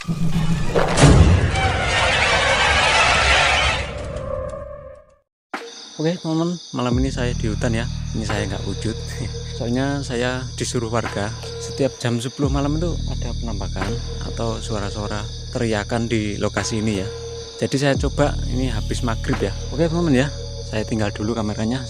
Oke teman-teman, malam ini saya di hutan ya. Ini saya nggak wujud. Soalnya saya disuruh warga setiap jam 10 malam itu ada penampakan atau suara-suara teriakan di lokasi ini ya. Jadi saya coba ini habis maghrib ya. Oke teman-teman ya, saya tinggal dulu kameranya.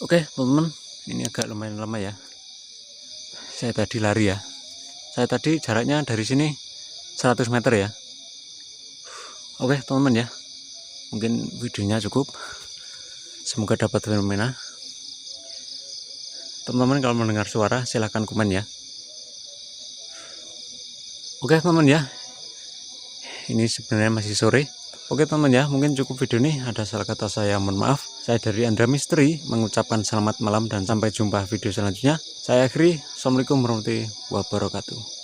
Oke teman-teman, ini agak lumayan lama ya. Saya tadi lari ya. Saya tadi jaraknya dari sini 100 meter ya. Oke teman-teman ya, mungkin videonya cukup. Semoga dapat fenomena. Teman-teman kalau mendengar suara silahkan komen ya. Oke teman-teman ya, ini sebenarnya masih sore. Oke teman-teman ya, mungkin cukup video ini. Ada salah kata saya, mohon maaf. Saya dari Andra Misteri mengucapkan selamat malam dan sampai jumpa video selanjutnya. Saya akhiri. Assalamualaikum warahmatullahi wabarakatuh.